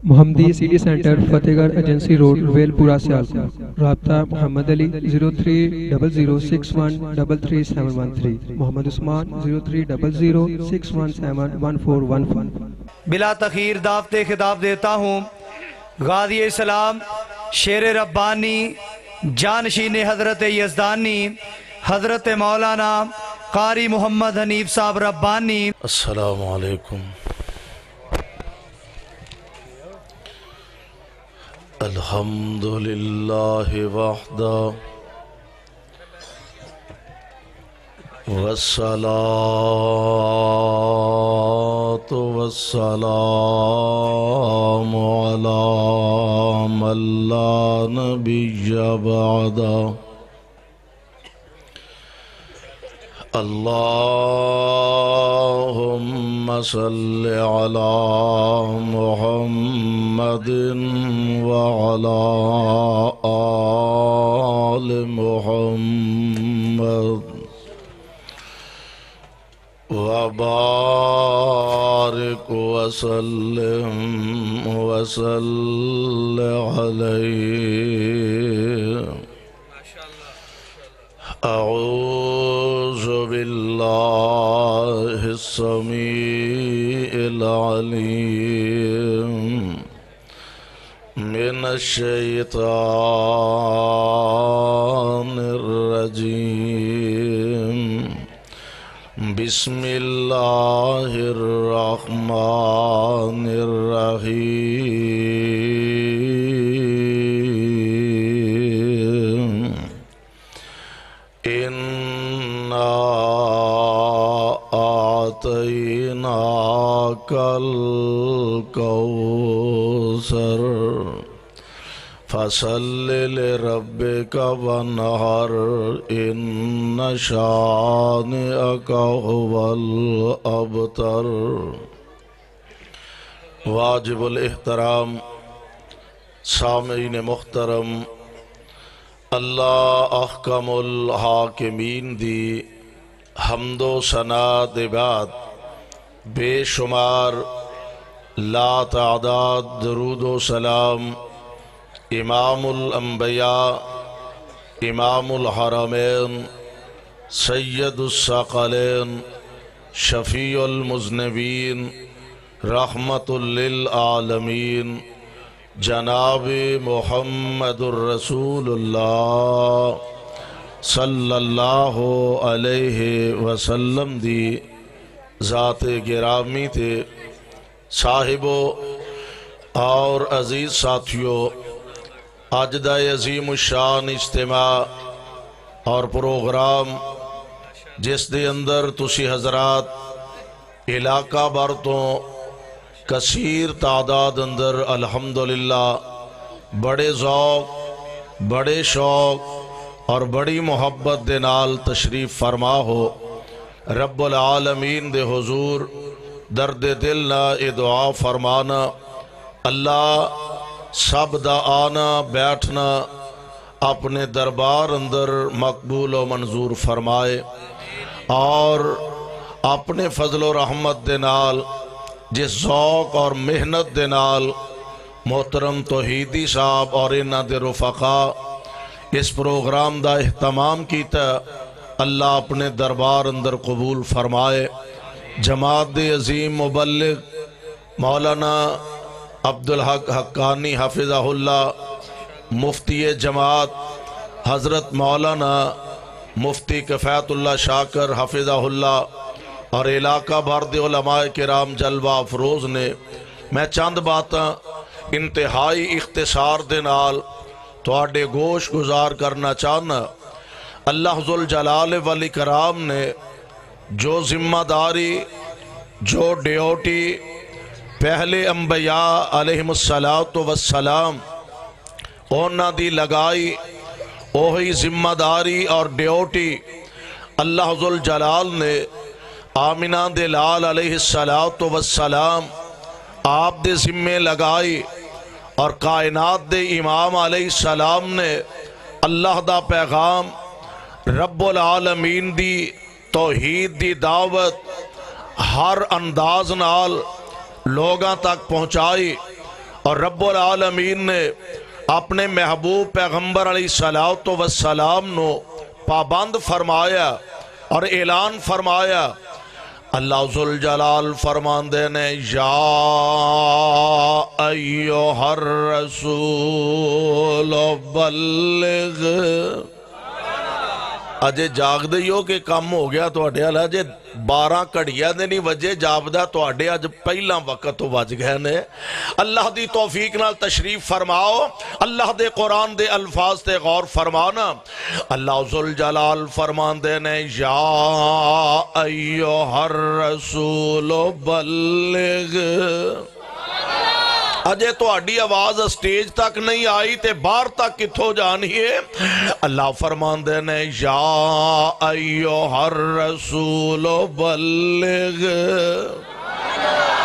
محمدی city centre فتح گڑھ agency road well پورہ سیالکوٹ۔ رابطہ محمد علی 0300613373 محمد عثمان 030061711415۔ بلا تخیر دعوت خطاب دیتا ہوں غازی اسلام شیر ربانی جانشین حضرت یزدانی حضرت مولانا قاری محمد حنیف صاحب ربانی۔ السلام علیکم۔ الحمد للہ وحدہ والصلاة والسلام علی من لا نبی بعدہ۔ اللہم صل علی محمد وعلی آل محمد وبارک وسلم علیہ۔ اعوذ باللہ السمیع العلیم من الشیطان الرجیم۔ بسم اللہ الرحمن الرحیم۔ اِنَّا أَعْطَيْنَاكَ الْكَوْثَرَ فَصَلِّ لِرَبِّكَ وَانْحَرْ إِنَّ شَانِئَكَ هُوَ الْأَبْتَرُ۔ واجب الاحترام سامعین محترم، اللہ احکم الحاکمین دی حمد و ثنا دے بعد بے شمار لا تعداد درود و سلام امام الانبیاء امام الحرمین سید الثقلین شفیع المذنبین رحمت للعالمین جناب محمد الرسول اللہ صلی اللہ علیہ وسلم دی ذات گرامی تے صاحبو اور عزیز ساتھیو، آج دا عظیم الشان اجتماع اور پروگرام جس دے اندر تسی حضرات علاقہ بھر تو کثیر تعداد اندر الحمدللہ بڑے ذوق بڑے شوق اور بڑی محبت دے نال تشریف فرما ہو، رب العالمین دے حضور درد دل نہ اے دعا فرمانا اللہ سب دا آنا بیٹھنا اپنے دربار اندر مقبول و منظور فرمائے، اور اپنے فضل و رحمت دے نال جس ذوق اور محنت دے نال محترم توحیدی صاحب اور انہاں دے رفقا اس پروگرام دا اہتمام کیتا، اللہ اپنے دربار اندر قبول فرمائے۔ جماعت دے عظیم مبلغ مولانا عبدالحق حقانی حفظہ اللہ، مفتی جماعت حضرت مولانا مفتی کفایت اللہ شاکر حفظہ اللہ اور علاقہ بھر دے علماء کرام جلوہ افروز نے میں چند باتاں انتہائی اختصار دے نال تواڈے گوش گزار کرنا چاہنا۔ اللہ ذوالجلال والاکرام نے جو ذمہ داری جو ڈیوٹی پہلے انبیاء علیہم السلام اونا دی لگائی، وہی ذمہ داری اور ڈیوٹی اللہ ذوالجلال نے آمنہ دے لال علیہ السلام آپ دے ذمے لگائی، اور کائنات دے امام علیہ السلام نے اللہ دا پیغام رب العالمین دی توحید دی دعوت ہر انداز نال لوگاں تک پہنچائی، اور رب العالمین نے اپنے محبوب پیغمبر علیہ الصلوۃ والسلام نو پابند فرمایا اور اعلان فرمایا. اللہ ذوالجلال فرماندے نے یا ایھا الرسول بلغ. اجے جاگ دے ہو کہ کم ہو گیا تواڈے والا اجے 12 گھڑیاں دے نہیں وجے جاپدا تواڈے اج پہلا وقت تو وج گئے نے. اللہ دی توفیق نال تشریف فرماؤ. اللہ دے قرآن دے الفاظ تے غور فرمانا. اللہ ذوالجلال فرماندے نے یا ایھا الرسول بلغ. اجے تو اڈی آواز اسٹیج تک نہیں آئی تے باہر تک کتھوں جانی ہے. اللہ فرماندے نے یا ایھا الرسول بلغ.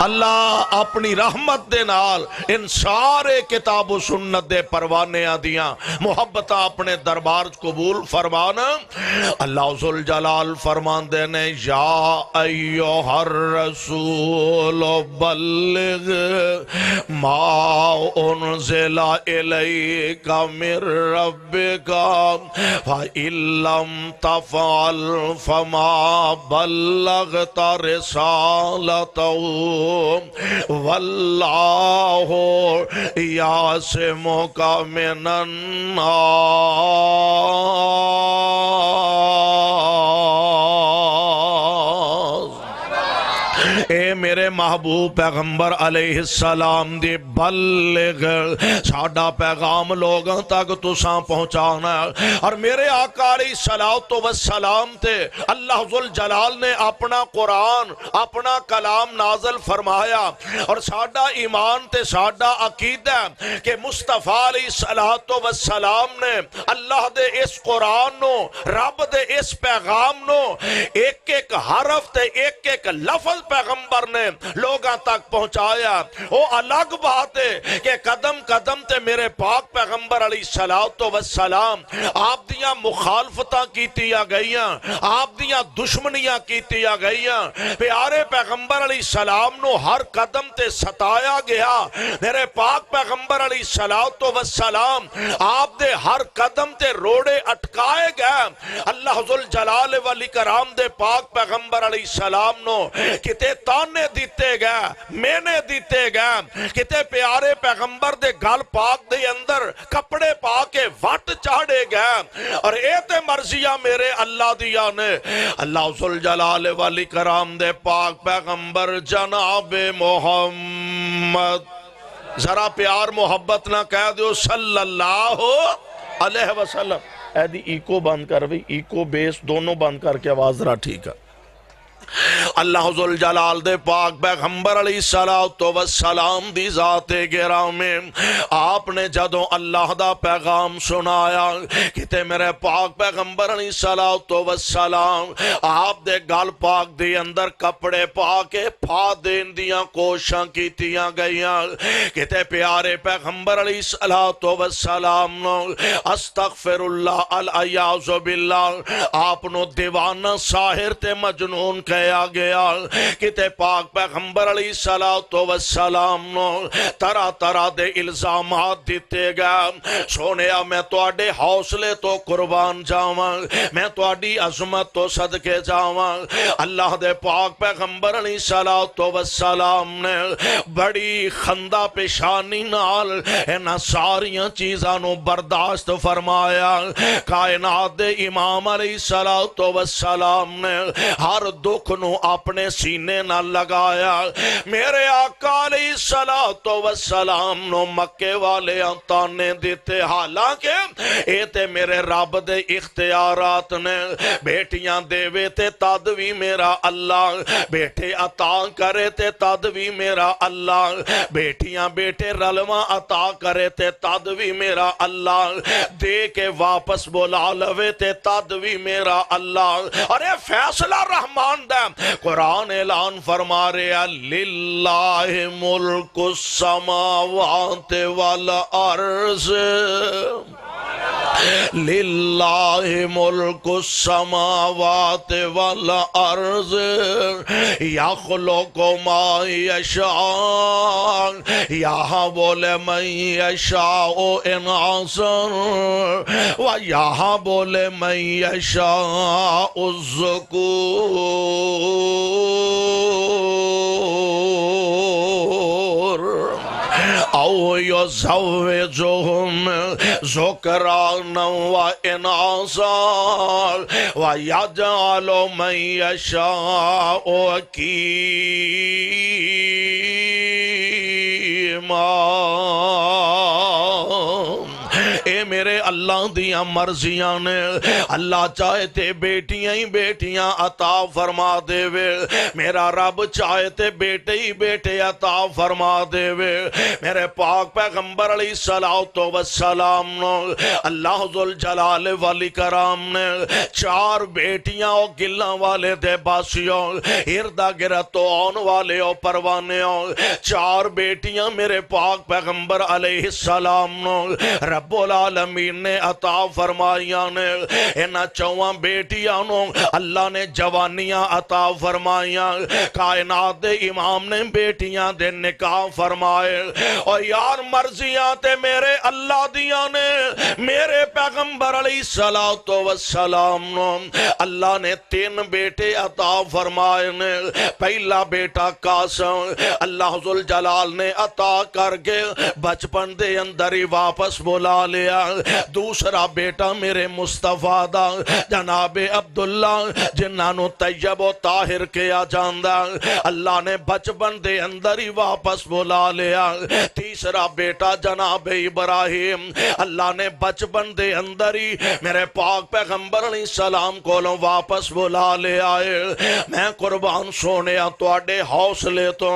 اللہ اپنی رحمت دے نال ان سارے کتاب و سنت دے پروانے دیاں محبتہ اپنے دربار قبول فرمانا. اللہ ذوالجلال فرماندے نے یا ایھا الرسول بلغ ما انزل الیک من ربک فإن لم تفعل فما بلغت رسالته واللہ یعصمک من الناس. اے میرے محبوب پیغمبر علیہ السلام دی بلغ ساڈا پیغام لوگاں تک تساں پہنچانا. اور میرے آقا علیہ الصلوۃ والسلام تے اللہ ذوالجلال نے اپنا قرآن اپنا کلام نازل فرمایا. اور ساڈا ایمان تے ساڈا عقیدہ کہ مصطفیٰ علیہ الصلوۃ والسلام نے اللہ دے اس قرآن نو رب دے اس پیغام نو ایک ایک حرف تے ایک ایک لفظ پیغمبر نے لوگاں تک پہنچایا. وہ الگ بات ہے کہ قدم قدم تے میرے پاک پیغمبر علیہ الصلوۃ والسلام آپ دیاں مخالفتاں کیتیاں گئیاں, آپ دیاں دشمنیاں کیتیاں گئیاں. پیارے پیغمبر علیہ السلام نو ہر قدم تے ستایا گیا. میرے پاک پیغمبر علیہ الصلوۃ والسلام آپ دے ہر قدم تے روڑے اٹکائے گئے. اللہ ذوالجلال والاکرام دے پاک پیغمبر علیہ السلام نو کتے تانے دیتے گئے, مینے دیتے گئے, کتے پیارے پیغمبر دے گل پاک دے اندر کپڑے پا کے وٹ چاڑے گئے. اور اے تے مرضیہ میرے اللہ دیا نے. اللہ ذوالجلال والاکرام دے پاک پیغمبر جناب محمد, ذرا پیار محبت نہ کہہ دیو صلی اللہ علیہ وسلم. اے دی ایکو بند کر بھی, ایکو بیس دونوں بند کر کے آواز ذرا ٹھیک ہے. اللہ ذوالجلال دے پاک پیغمبر علیہ الصلوۃ والسلام دی ذات گرامی آپ نے جدوں اللہ دا پیغام سنایا کتے میرے پاک پیغمبر علیہ الصلوۃ والسلام آپ دے گل پاک دی اندر کپڑے پا کے پھا دین دیاں کوشاں کیتیاں گئیاں. کتے پیارے پیغمبر علیہ الصلوۃ والسلام نو استغفر اللہ العیاذ باللہ آپ نو دیوانہ ساحر تے مجنون کہیا گیا. کتے پاک پیغمبر علیہ الصلوۃ والسلام نو طرح طرح دے الزامات دیتے گئے. سونیا میں تواڈے حوصلے تو قربان جاواں, میں تواڈی عظمت تو صدقے جاواں. اللہ دے پاک پیغمبر علیہ الصلوۃ والسلام نے بڑی خندہ پیشانی نال انہاں ساریاں چیزاں نو برداشت فرمایا. کائنات دے امام علیہ الصلوۃ والسلام نے ہر دکھ نو اپنے سینے نہ لگایا. میرے آقا علیہ الصلوۃ والسلام نو مکے والے تانے دیتے, حالانکہ اے تے میرے رب دے اختیارات نے. بیٹیاں دے تے تد وی میرا اللہ, بیٹے عطا کرے تے تد وی میرا اللہ, بیٹیاں بیٹے رلواں عطا کرے تے تد وی میرا اللہ, دے کے واپس بلا لوے تے تد وی میرا اللہ. اور اے فیصلہ رحمان دا قرآن اعلان فرما رہا للہ ملک السماوات والارض للہ ملک السماوات والارض یخلق ما یشاء یہب لمن یشاء اناثا ویہب لمن یشاء الذکور او یزوجہم ذکرانا واناثا ویجعل من یشاء عقیما۔ اے میرے اللہ دیاں مرضیاں نے، اللہ چاہے تے بیٹیاں ہی بیٹیاں عطا فرما دے وے، میرا رب چاہے تے بیٹے ہی بیٹے عطا فرما دے وے۔ میرے پاک پیغمبر علیہ السلام نے اللہ ذوالجلال والاکرام نے 4 بیٹیاں او گلاں والے دے باسیوں، اردا گرد تو آن والے او پروانیوں، 4 بیٹیاں میرے پاک پیغمبر علیہ السلام نے رب العالمین نے عطا فرمائیاں نے۔ انہاں 4 بیٹیاں نو اللہ نے جوانیاں عطا فرمائیاں، کائنات دے امام نے بیٹیاں دے نکاح فرمائے، اور یار مرضیاں تے میرے اللہ دیاں نے۔ میرے پیغمبر علیہ السلام نو اللہ نے 3 بیٹے عطا فرمائے نے۔ پہلا بیٹا قاسم اللہ ذوالجلال نے عطا کر کے بچپن دے اندر ہی واپس بلا لیا۔ دوسرا بیٹا میرے مصطفیٰ دا جناب عبداللہ جنہاں نو طیب و طاہر کیا جاندہ، اللہ نے بچپن دے اندر ہی واپس بلا لیا۔ تیسرا بیٹا جناب ابراہیم اللہ نے بچپن دے اندر ہی میرے پاک پیغمبر علیہ السلام کو واپس بلا لے آئے۔ میں قربان سونیا تواڈے حوصلے تو،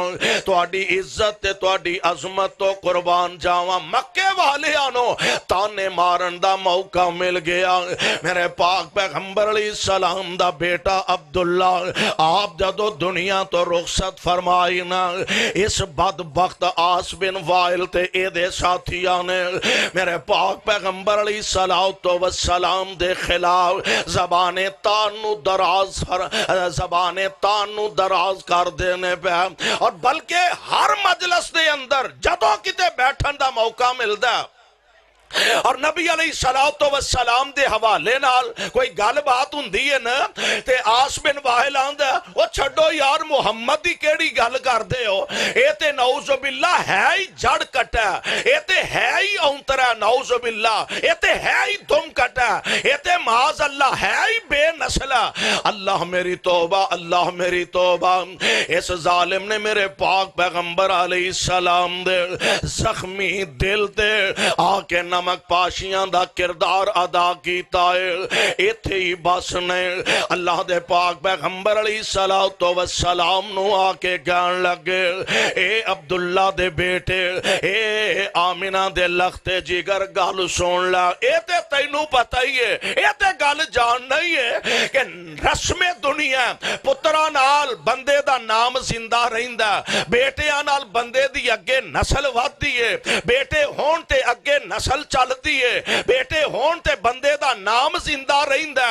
تواڈی عزت تے تواڈی عظمت تو قربان جاواں، مکے والے آنو تانے مارن دا موقع مل گیا۔ میرے پاک پیغمبر علیہ السلام دا بیٹا عبداللہ آپ جدو دنیا تو رخصت فرمائی نا، اس بدبخت آس بن وائل تے اے دے ساتھیاں نے میرے پاک پیغمبر علیہ السلام دے خلاف زبان تانو دراز کر دینے پہ، اور بلکہ ہر مجلس دے اندر جدو کتے بیٹھن دا موقع ملدا اور نبی علیہ السلام دے حوالے نال کوئی گل بات ہوندی ہے نا تے آس بن واحل آندا او چھڈو یار محمد دی کیڑی گل کردے ہو، اے تے نعوذ باللہ ہے ہی جڑ کٹا، اے تے ہے ہی اونترا، نعوذ باللہ اے تے ہے ہی دم کٹا، اے تے معاذ اللہ ہے ہی بے نسلہ۔ اللہ میری توبہ، اللہ میری توبہ۔ اس ظالم نے میرے پاک پیغمبر علیہ السلام دے زخمی دل تے آ کے نمک پاشیاں دا کردار ادا کیتا ہے۔ ایتھے ہی بس نے اللہ دے پاک پیغمبر علیہ السلام نو آ کے گان لگے، اے عبداللہ دے بیٹے، اے آمینہ دے لختے جگر گل سن لا، اے تے تینوں پتہ ہی ہے، اے تے گل جان نہیں ہے کہ رسم دنیا پترا نال بندے دا نام زندہ رہندا، بیٹیاں نال بندے دی اگے نسل ودی ہے، بیٹے ہون تے اگے نسل چلدی ہے، بیٹے ہون تے بندے دا نام زندہ رہندا،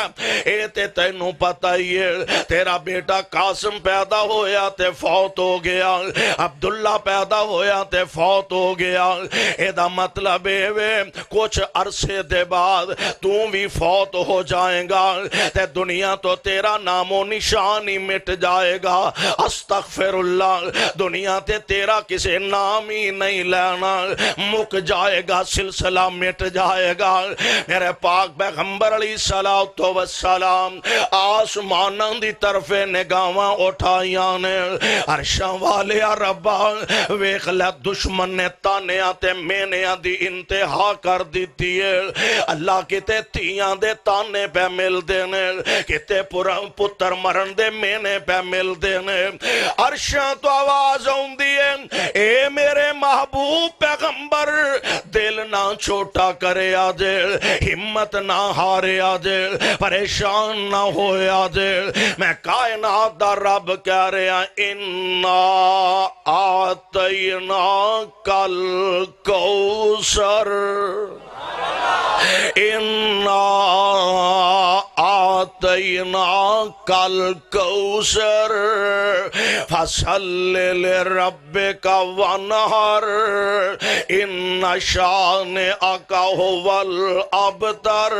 اے تے تینوں پتہ ہی ہے۔ تیرا بیٹا قاسم پیدا ہویا تے فوت ہو گیا، عبداللہ پیدا ہویا تے فوت ہو گیا، اے دا مطلب ہے کچھ عرصے دے بعد تو بھی فوت ہو جائیں گا تے دنیا تو تیرا نام و نشان ہی مٹ جائے گا۔ استغفر اللہ، دنیا تے تیرا کسی نام ہی نہیں لینا، مک جائے گا، سلسلہ مٹ جائے گا۔ میرے پاک پیغمبر علیہ السلام آسماناں دی طرف نگاواں اٹھائیاں نے، عرشاں والے ربا ویکھ لے دشمن نے تانیاں تے مینیاں دی انتہا کر دیتی ہے۔ اللہ کتے تیاں دے تانے پہ مل دینے، کتے پتر مرن دے مینے پہ مل دینے۔ عرشاں تو آواز ہوندی ہے، اے میرے محبوب پیغمبر دل نہ چھوٹا کرے آجے، ہمت نہ ہارے آجے، پریشان نہ ہوئے آجے، میں کائنات دا رب کہہ رہے ہیں اِنَّا آتَيْنَاكَ الْكَوْثَرَ۔ انا آتینا کل کوثر فصل لربک وانحر ان شانئک هو الابتر۔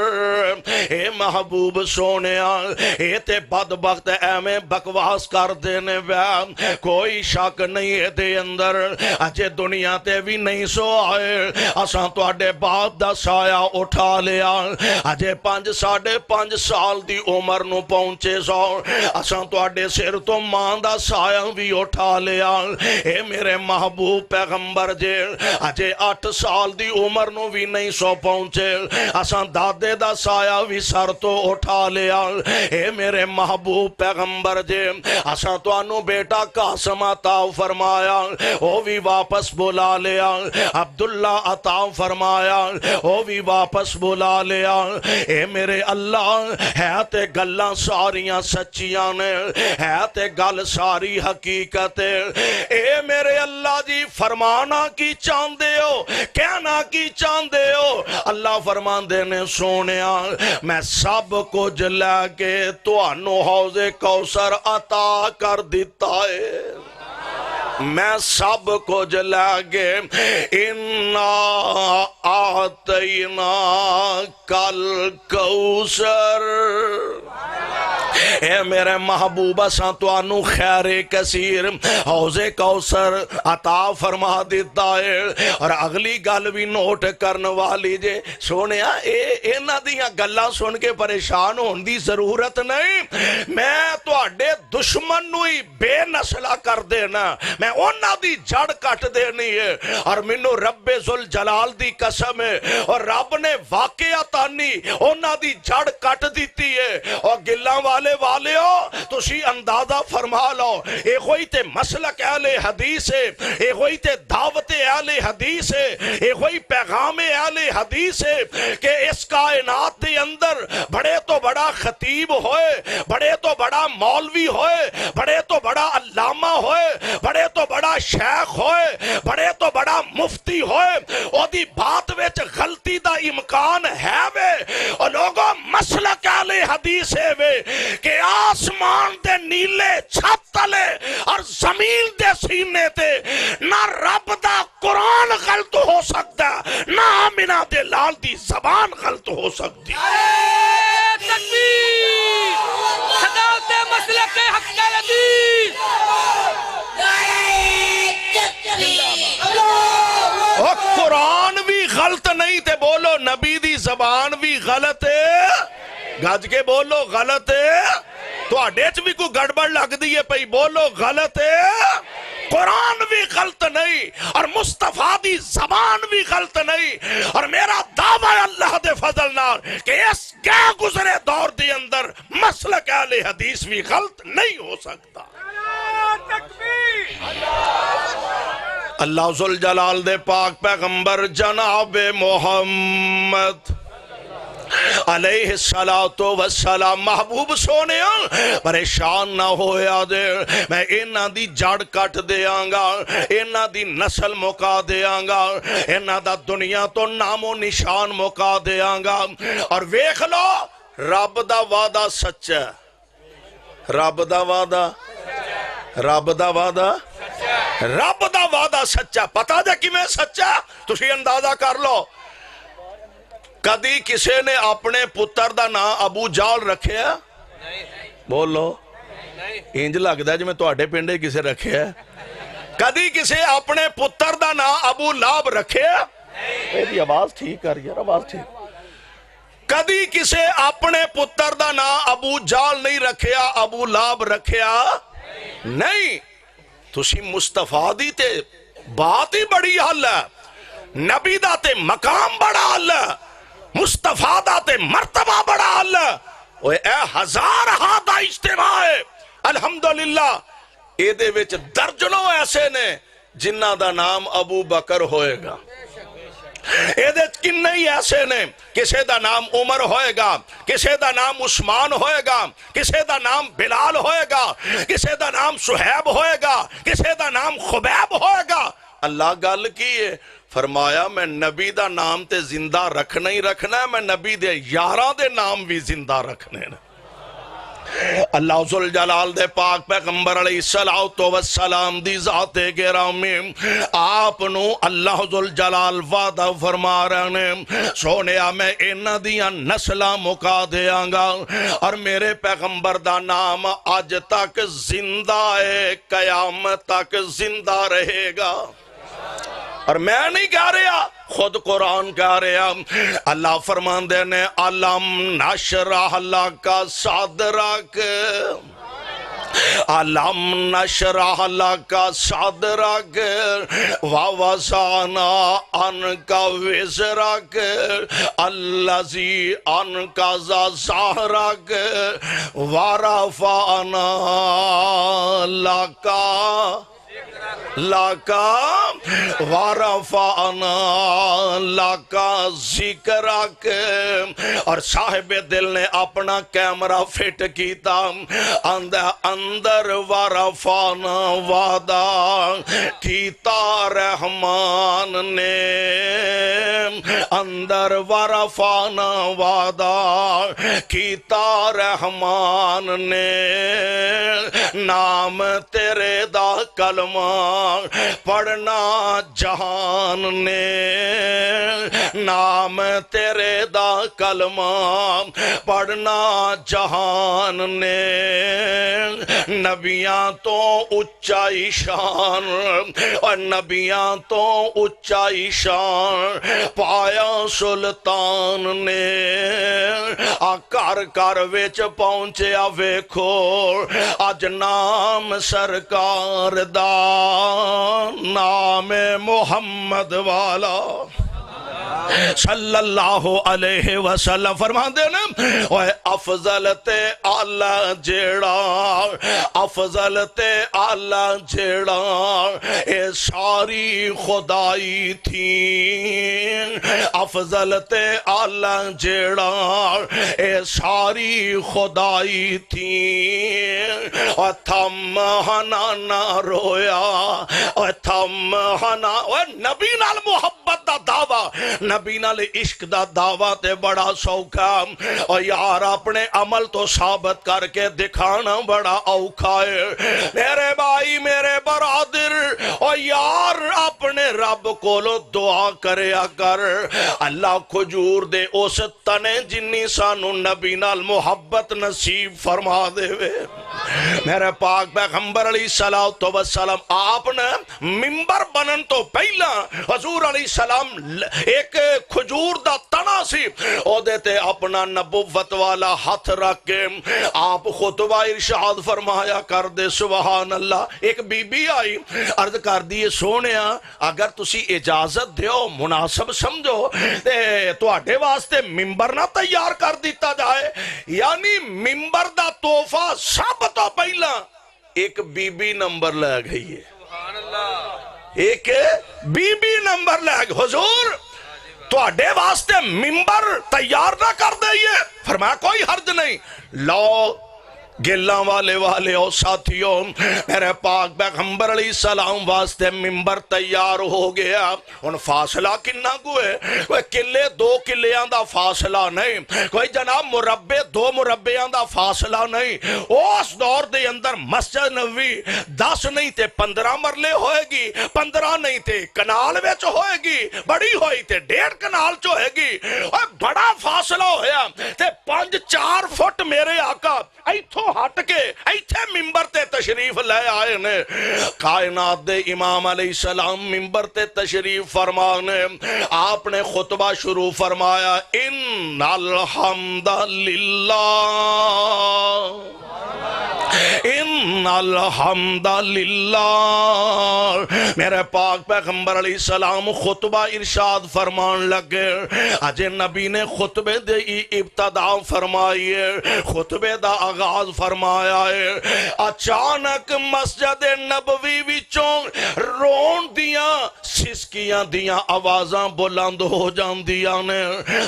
اے محبوب سونیا اے تے بدبخت ایویں بکواس کر دینے پیا، کوئی شک نہیں ہے دے اندر اجے دنیا تے بھی نہیں سو آئے، اساں تواڈے باپ دا سایہ اٹھا لیا، اجے 5.5 سال دی عمر نو پہنچے سو، اساں تواڈے سر تو ماں دا سایہ بھی اٹھا لیا۔ اے میرے محبوب پیغمبر جے اجے 8 سال دی عمر نو بھی نہیں سو پہنچے، اساں دادے دا سایہ بھی سر تو اٹھا لیا۔ اے میرے محبوب پیغمبر جے اساں تانوں بیٹا قاسم عطا فرمایا، او بھی واپس بلا لیا، عبداللہ عطا فرمایا، او بھی واپس بلا لیا۔ اے میرے اللہ ہے تے گلاں ساریاں سچیاں نے، ہے تے گل ساری حقیقت ہے۔ اے میرے اللہ جی فرمانا کی چاندے ہو، کہنا کی چاندے ہو؟ اللہ فرماندے نے سونیا میں سب کچھ لے کے تانوں حوض کوثر عطا کر دیتا ہے، میں سب کچھ لے گے۔ انا آتینا کل کوثر۔ اے میرے محبوب اساں تانوں خیر کثیر حوض کوثر عطا فرما دیتا ہے۔ اور اگلی گل بھی نوٹ کرن والی جے سونیا، انہاں دیاں گلاں سن کے پریشان ہون دی ضرورت نہیں، میں تواڈے دشمن نو ہی بے نسلہ کر دینا، میں انہاں دی جڑ کٹ دینی ہے۔ اور مینوں رب ذوالجلال دی قسم ہے، اور رب نے واقعتانی انہاں دی جڑ کٹ دیتی ہے۔ اور گلاں والے ہو تسی اندازہ فرما لو، اے ہوئی تے مسلک اہل حدیث ہے، اے ہوئی تے دعوت اہل حدیث ہے، اے ہوئی پیغام اہل حدیث ہے کہ اس کائنات دے اندر بڑے تو بڑا خطیب ہوئے، بڑے تو بڑا مولوی ہوئے، بڑے تو بڑا علامہ ہوئے، بڑے تو بڑا شیخ ہوئے، بڑے تو بڑا مفتی ہوئے، او دی بات وچ غلطی دا امکان ہے وے۔ اور لوگوں مسلک اہل حدیث ہے وے کہ آسمان دے نیلے چھت تلے اور زمین دے سینے تے نہ رب دا قرآن غلط ہو سکتا، نہ آمنہ دے لال دی زبان غلط ہو سکتی۔ تکبیر صداوت مسلک حق حدیث۔ اور قرآن بھی غلط نہیں تے بولو نبی دی زبان بھی غلط ہے، گج کے بولو غلط ہے، تو اڈیچ بھی کوئی گڑبڑ لگ دیئے پہی بولو غلط ہے۔ قرآن بھی غلط نہیں اور مصطفیٰ دی زبان بھی غلط نہیں، اور میرا دعویٰ اللہ دے فضل نار کہ اس گئے گزرے دور دے اندر مسلک اہل حدیث بھی غلط نہیں ہو سکتا۔ اللہ ذوالجلال دے پاک پیغمبر جناب محمد علیہ السلام محبوب سونے پریشان نہ ہویا دے، میں انہاں دی جڑ کٹ دیاں گا، انہاں دی نسل مکا دیاں گا، انہاں دا دنیا تو نام و نشان مکا دیاں گا۔ اور ویکھ لو رب دا وعدہ سچا، رب دا وعدہ، رب دا وعدہ، رب دا وعدہ سچا۔ پتا جا کہ میں سچا تسی اندازہ کر لو۔ کدی کسے نے اپنے پتر دا نام ابو جال رکھے ہے؟ بولو انج لگتا ہے جو میں تو آٹے پنڈے کسے رکھے ہے؟ کدی کسے اپنے پتر دا نام ابو لاب رکھے ہے؟ میری آواز ٹھیک کر یار، آواز ٹھیک۔ کدی کسے اپنے پتر دا نام ابو جال نہیں رکھیا، ابو لاب رکھیا نہیں۔ تسی مصطفیٰ دی تے بات ہی بڑی حل ہے، نبی دا تے مقام بڑا حل ہے، مصطفیٰ دا تے مرتبہ بڑا حل ہے۔ اے ہزار ہاتھا اجتماع ہے الحمدللہ، اے دے وچ درجنوں ایسے نے جنہ دا نام ابو بکر ہوئے گا، اے دے کنئی ایسے نے کسے دا نام عمر ہوئے گا، کسے دا نام عثمان ہوئے گا، کسے دا نام بلال ہوئے گا، کسے دا نام سہیب ہوئے گا، کسے دا نام خبیب ہوئے گا۔ اللہ گل کی ہے؟ فرمایا میں نبی دا نام تے زندہ رکھنا ہی رکھنا ہے، میں نبی دے یاراں دے نام بھی زندہ رکھنے ہیں۔ اللہ ذوالجلال دے پاک پیغمبر علیہ السلام دی ذات گرامی آپ نو اللہ ذوالجلال وعدہ فرما رہے ہیں، سونیا میں انہاں دیاں نسلاں مکا دیاں گا اور میرے پیغمبر دا نام آج تک زندہ ہے، قیامت تک زندہ رہے گا۔ اور میں نہیں کہہ رہا، خود قرآن کہہ رہا، اللہ فرماندے نے علم نشرح لک صدرک، علم نشرح لک صدرک ووضعنا عنک وزرک الذی انقض ظہرک ورفعنا لک لاکا ورفعنا لاکا ذکرک۔ اور صاحب دل نے اپنا کیمرہ فٹ کیتا، اندر ورفعنا وعدہ کیتا رحمان نے، اندر ورفعنا وعدہ کیتا رحمان نے، نام تیرے دا کلمہ پڑھنا جہان نے، نام تیرے دا کلمہ پڑھنا جہان نے، نبیاں تو اچائی شان اور نبیاں تو اچائی شان پایا سلطان نے، کر وچ پہنچیا ویکھو اج نام سرکار دا، نام محمد والا صلی اللہ علیہ وسلم۔ فرما دینا اوہ افضل تے آلہ جیڑا، افضل تے آلہ جیڑا اے ساری خدائی تھی، افضل تے آلہ جیڑا اے ساری خدائی تھی، اور تھم ہنا نہ رویا، اور تھم ہنا، اور نبی نال محبت دا دعویٰ، نبی نال عشق دا دعویٰ تے بڑا سوکھا، اور یار اپنے عمل تو ثابت کر کے دکھانا بڑا اوکھا ہے۔ میرے بھائی میرے برادر، اور یار اپنے رب کو لو دعا کریا کر اللہ کھجور دے اس تنے جنی سانو نبی نال محبت نصیب فرما دے وے۔ میرے پاک پیغمبر علیہ السلام آپ نے ممبر بنن تو پہلا حضور علیہ السلام ایک کھجور دا تنا سی، او دیتے اپنا نبوت والا ہاتھ رکھ کے آپ خطبہ ارشاد فرمایا کر دے، سبحان اللہ۔ ایک بی بی آئی عرض کر دیے سونیا اگر تسی اجازت دیو مناسب سمجھو تو آٹے واسطے ممبر نہ تیار کر دیتا جائے، یعنی ممبر دا توفہ سب تو پہلا ایک بی بی نمبر لے گئی ہے، ایک بی بی نمبر لے گئی۔ حضور تو آڈے واسطے ممبر تیار نہ کر دئیے، فرمایا کوئی حرج نہیں، لو گلہ والے اور ساتھیوں میرے پاک پیغمبر علیہ السلام واسطے ممبر تیار ہو گیا۔ ان فاصلہ کننا کوئے، کوئی کلے دو کلیاں دا فاصلہ نہیں، کوئی جناب مربع دو مربعاں دا فاصلہ نہیں۔ اس دور دے اندر مسجد نبوی 10 نہیں تے 15 مرلے ہوئے گی، 15 نہیں تے کنال ویچ ہوئے گی، بڑی ہوئی تے 1.5 کنال چ ہوئے گی، اور بڑا فاصلہ ہویا تے 5-4 فٹ میرے آقا ایتھو ہٹ کے ایتھے ممبر تے تشریف لے آئے نے۔ کائنات دے امام علیہ السلام ممبر تے تشریف فرمانے، آپ نے خطبہ شروع فرمایا، ان الحمد للہ، ان الحمد للہ۔ میرے پاک پیغمبر علیہ السلام خطبہ ارشاد فرمان لگے، اجے نبی نے خطبے دے ابتدا فرمائی ہے، خطبے دا آغاز فرمایا ہے، اچانک مسجد نبوی وچوں رون دیاں سسکیاں دیاں آوازاں بلند ہو جان دیاں نے،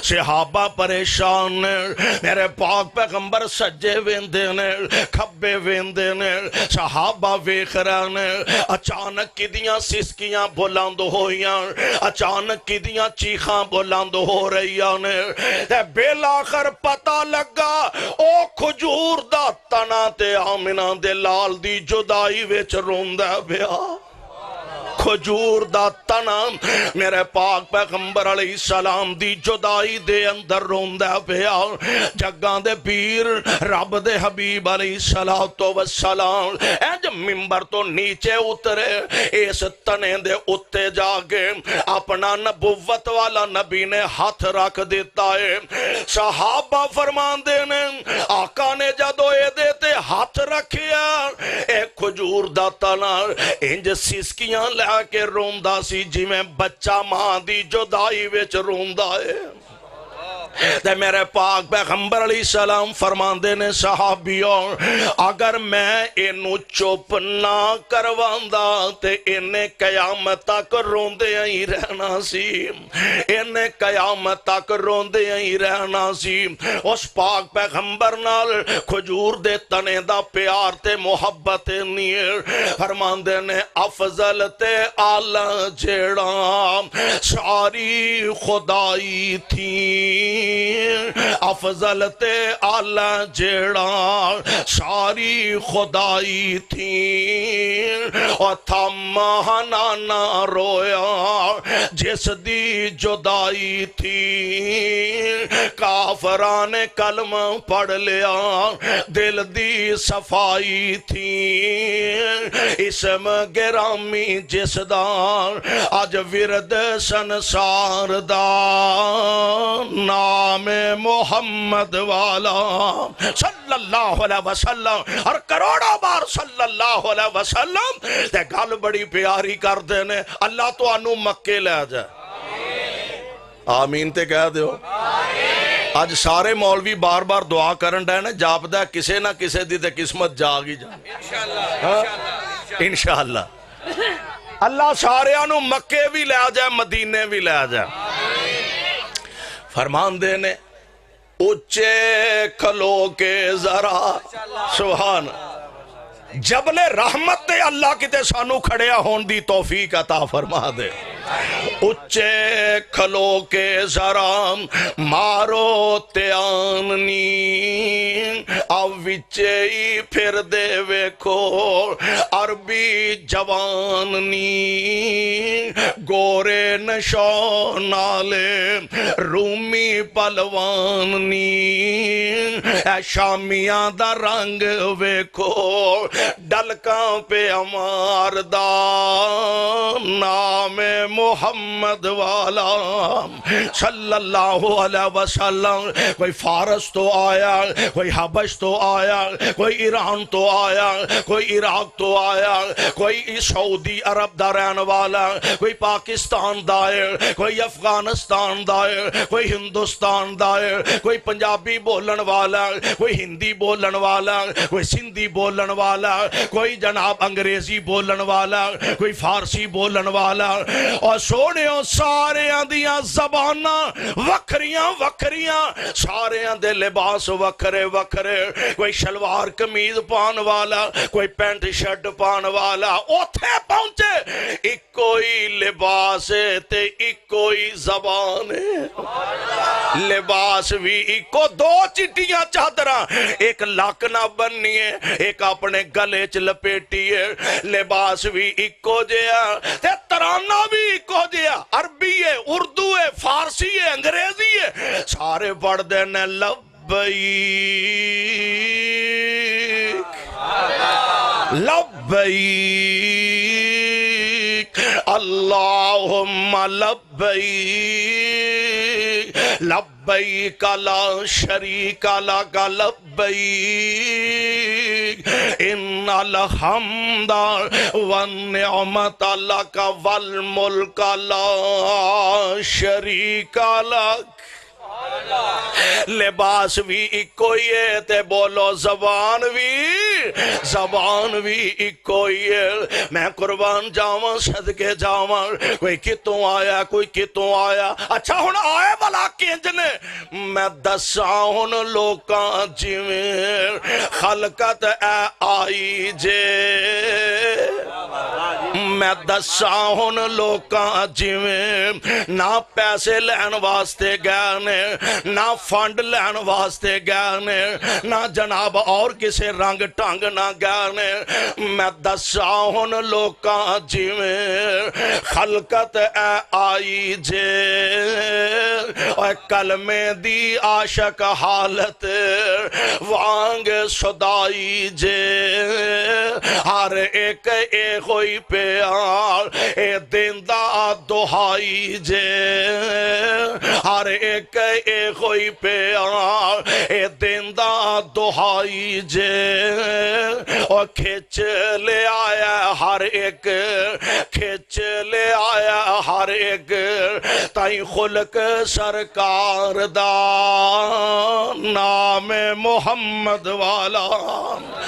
صحابہ پریشان نے، میرے پاک پیغمبر سجے ویندے نے، کھبے ویندے نے صحابہ ویکھ رہے نے اچانک کدیاں سسکیاں بلند ہوئیاں اچانک کدیاں چیخاں بلند ہو رہیاں نے تے بالآخر پتہ لگا او کھجور دا تنا تے آمنہ دے لال دی جدائی وچ روندہ پیا کھجور دا تنا میرے پاک پیغمبر علیہ السلام دی جدائی دے اندر روندہ پیا جگاں دے پیر رب دے حبیب علیہ السلام اینج ممبر تو نیچے اترے اس تنے دے اتے جا کے اپنا نبوت والا نبی نے ہاتھ رکھ دیتا ہے صحابہ فرمان دینے آقا نے جدو اے دیتے ہاتھ رکھیا ایک کھجور دا تنا انج سسکیاں لے کے روندہ سی جی میں بچہ ماں دی جدائی وچ روندہ ہے تے میرے پاک پیغمبر علیہ السلام فرمان دینے صحابیوں اگر میں انو چپ نہ کرواندہ تے انہیں قیامت تک روندے ہی رہنا سی انہیں قیامت تک روندے ہی رہنا سی اس پاک پیغمبر نال کھجور دے تنے دا پیار تے محبت نہیں فرمان دینے افضل تے آلہ جیڑا ساری خدائی تھی افضل تے آلہ جیڑا ساری خدائی تھی اور تھا مہنانا رویا جس دی جدائی تھی کافران کلمہ پڑھ لیا دل دی صفائی تھی اسم گرامی جس دار آج ورد سنسار دار نام محمد والا صلی اللہ علیہ وسلم اور کروڑوں بار صلی اللہ علیہ وسلم تے گل بڑی پیاری کر دینے اللہ تو انو مکے لے جائے آمین تے کہہ دیو آج سارے مولوی بار بار دعا کرن ڈے نے جاپ دے کسے نہ کسے دی تے قسمت جاگی جائے انشاءاللہ اللہ سارے انو مکے بھی لے جائے مدینے بھی لے جائے فرمان دینے اچھے کھلو کے ذرا سبحان جبل رحمت تے اللہ کی تے سانو کھڑیا ہون دی توفیق عطا فرما دے اچھے کھلو کے ذرا مارو تیاننی اب وچے ہی پھر دے ویکھو عربی جواننی گورے نشو نالے رومی پلواننی اے شامیاں دا رنگ ویکھو ڈلکاں پہ امار دا نام محمد والا صلی اللہ علیہ وسلم کوئی فارس تو آیا کوئی حبش تو آیا کوئی ایران تو آیا کوئی عراق تو آیا کوئی سعودی عرب دا رہن والا کوئی پاکستان دائر کوئی افغانستان دائر کوئی ہندوستان دائر کوئی پنجابی بولن والا کوئی ہندی بولن والا کوئی سندھی بولن والا کوئی جناب انگریزی بولن والا کوئی فارسی بولن والا اور سونےوں سارے دیاں زباناں وکھریاں وکھریاں سارے دے لباس وکھرے وکھرے کوئی شلوار کمیز پان والا کوئی پینٹ شرٹ پان والا اوتھے پہنچے ایک کوئی لباس تے ایک کوئی زبان لباس بھی ایک کو دو چٹیاں چادراں ایک لاکنا بننی ہے ایک اپنے گلے چ لپیٹی ہے لباس بھی ایک کو جیا تے ترانہ بھی ایک کو جیا عربی ہے اردو ہے فارسی ہے انگریزی ہے سارے پڑھ دینے لبیک لبیک اللہم لبیک لبیک لا شریک لک لبیک ان الحمد والنعمت لک والملک لا شریک لک لباس بھی ایک کوئی ہے تے بولو زبان بھی زبان بھی ایکو ہی ہے میں قربان جاواں صدقے جاواں کوئی کتوں آیا کوئی کتوں آیا اچھا ہن آئے بلا کنج نے میں دساں ہن لوکاں جویں خلقت اے آئی جے میں دساں ہن لوکاں جویں نہ پیسے لین واسطے گئے نے نہ فنڈ لین واسطے گئے نے نہ جناب اور کسے رنگ ٹنگ نہ گئے نے میں دساں ہن لوکاں جویں خلقت اے آئی جے اے کلمے دی عاشق حالت وانگ صدائی جے ہر ایک ہوئی پیار اے دیندہ دہائی جے ہر ایک ہوئی پیار اے دیندہ دہائی جے اور کھچ لے آیا ہر ایک کھچ لے آیا ہر ایک تائیں خلق سرکار دا نام محمد والا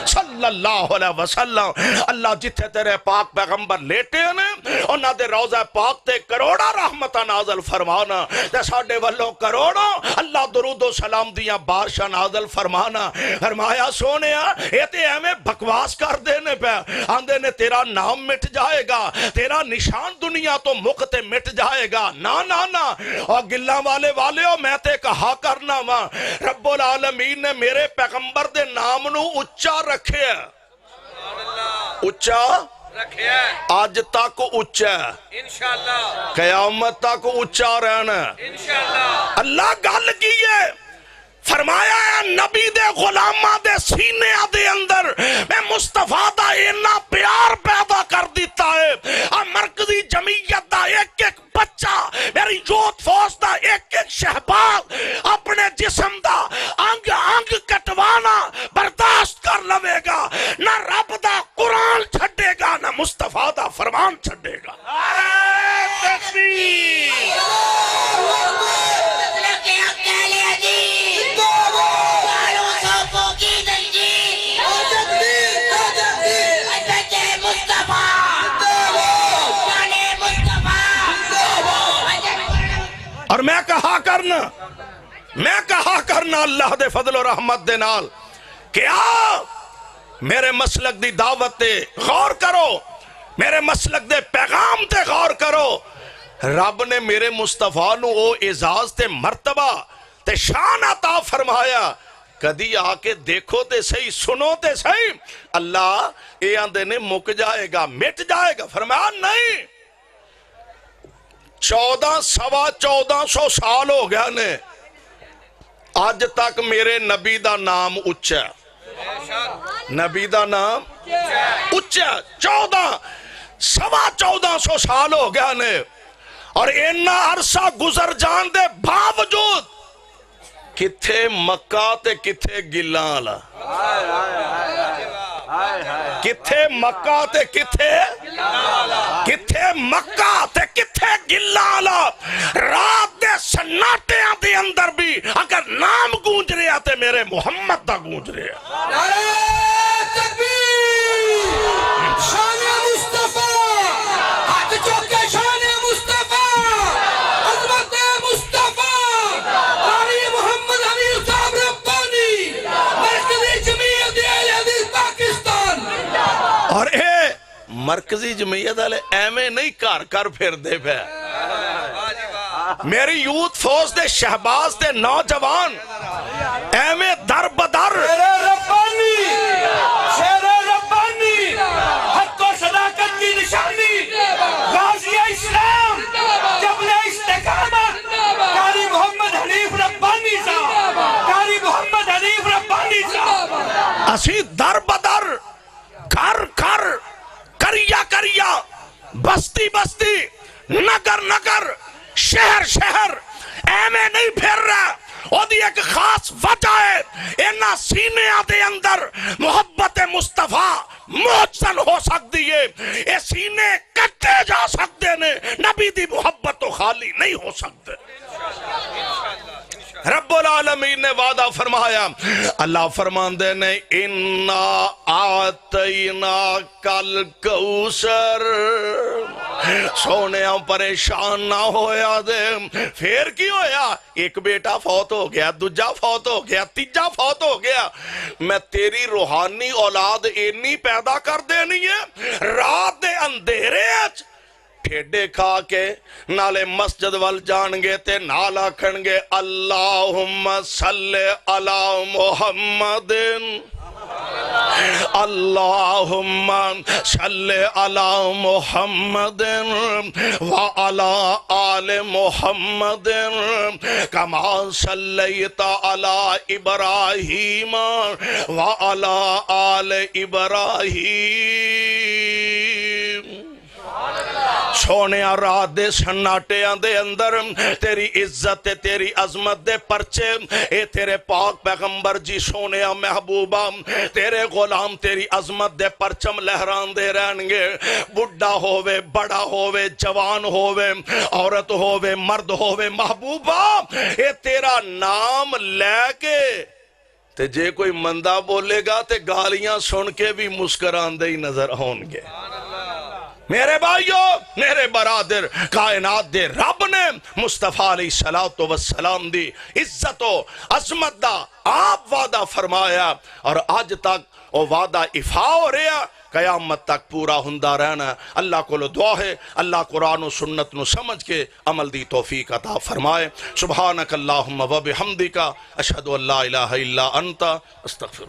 صلی اللہ علیہ وسلم اللہ جتھے تیرے پاک پیغمبر لیٹے ہیں انہاں دے روضہ پاک تے کروڑا رحمتہ نازل فرمانا تے ساڑھے والوں کروڑوں اللہ درود و سلام دیاں بارشاں نازل فرمانا فرمایا سونیا یہ تے ہمیں بکواس کر دینے پہ آندے نے تیرا نام مٹ جائے گا تیرا نشان دنیا تو مقتے مٹ جائے گا نا نا نا اور گلہ والے ہو میں تے کہا کرنا ماں رب العالمین نے میرے پیغمبر دے نام نو اچھا رکھے اچھا آج تک اچھا انشاءاللہ قیامت تک اچھا رہنا انشاءاللہ اللہ گل کی ہے فرمایا ہے نبی دے غلامہ دے سینے دے اندر میں مصطفیٰ دا اینا پیار پیدا کر دیتا ہے مرکزی جمعیت دا ایک ایک بچہ میری یوتھ فورس دا ایک ایک شہباز اپنے جسم دا انگ انگ کٹوانا برداشت کر لوے گا نہ رب دا قرآن چھڑے گا نہ مصطفیٰ دا فرمان چھڑے گا اور میں کہا کرنا اللہ دے فضل و رحمت دے نال کیا میرے مسلک دی دعوت تے غور کرو میرے مسلک دے پیغام تے غور کرو رب نے میرے مصطفیٰ نو او اعزاز تے مرتبہ تے شان عطا فرمایا کدی آ کے دیکھو تے صحیح سنو تے صحیح اللہ اے آندے نے مک جائے گا مٹ جائے گا فرمایا نہیں 1400 سال ہو گیا نے آج تک میرے نبی دا نام اچھا نبی دا نام اچھا 1400 سال ہو گیا نے اور اینا عرصہ گزر جان دے باوجود کتھے مکہ تے کتھے گلالا کتھے مکہ تے کتھے مکہ تے کتھے گلالا رات دے سناٹے دے اندر بھی اگر نام گونج رہا تے میرے محمد دا گونج رہا نعرہ تکبیر شان مصطفیٰ ہاتھ چوکے شان مصطفیٰ عظمت مصطفیٰ قاری محمد حنیف صاحب ربانی مرکزی جمعیت اہل حدیث پاکستان اور اے مرکزی جمعیت والے ایویں نہیں کر پھر دے پہ میری یوتھ فورس دے شہباز دے نوجوان ایویں در بدر شیر ربانی حق و صداقت کی نشانی غازی اسلام جبل استقامت قاری محمد حنیف ربانی صاحب قاری محمد حنیف ربانی صاحب اسی در بدر گھر گھر کریا بستی بستی نگر شہر ایمیں نہیں پھر رہا وہ دی ایک خاص وجہ ہے اینا سینے آدھے اندر محبت مصطفیٰ موجزن ہو سکتی ہے اے سینے کٹے جا سکتے نے نبی دی محبت تو خالی نہیں ہو سکتے رب العالمین نے وعدہ فرمایا، اللہ فرماندے نے انا آتینا کل کوثر، سونے پریشان نہ ہویا دے، پھر کی ہویا؟ ایک بیٹا فوت ہو گیا، دوجا فوت ہو گیا، تیجا فوت ہو گیا، میں تیری روحانی اولاد اینی پیدا کر دینی ہے، رات دے اندھیرے اچ ٹھیڈے کھا کے نالے مسجد وال جانگے تے نال آکھنگے اللہم صلی علی محمد، اللہم صلی علی محمد وعلی آل محمد کما صلیت علی ابراہیم وعلی آل ابراہیم۔ سونے رات دے سناٹیاں دے اندر تیری عزت تیری عظمت دے پرچے، اے تیرے پاک پیغمبر جی سونے محبوبہ تیرے غلام تیری عظمت دے پرچم لہران دے رہنگے، بڑھا ہووے بڑا ہووے جوان ہووے عورت ہووے مرد ہووے، محبوبہ اے تیرا نام لے کے تے جے کوئی مندہ بولے گا تے گالیاں سن کے بھی مسکران دے ہی نظر ہونگے۔ میرے بھائیو میرے برادر، کائنات دے رب نے مصطفیٰ علیہ السلام دی عزت و عظمت دا آپ وعدہ فرمایا، اور آج تک وہ وعدہ افا ہو رہا، قیامت تک پورا ہندہ رہنا۔ اللہ کو دعا ہے اللہ قرآن و سنت نو سمجھ کے عمل دی توفیق عطا فرمائے۔ سبحانک اللہم و بحمدک، اشہدو ان لا الہ الا انت، استغفر۔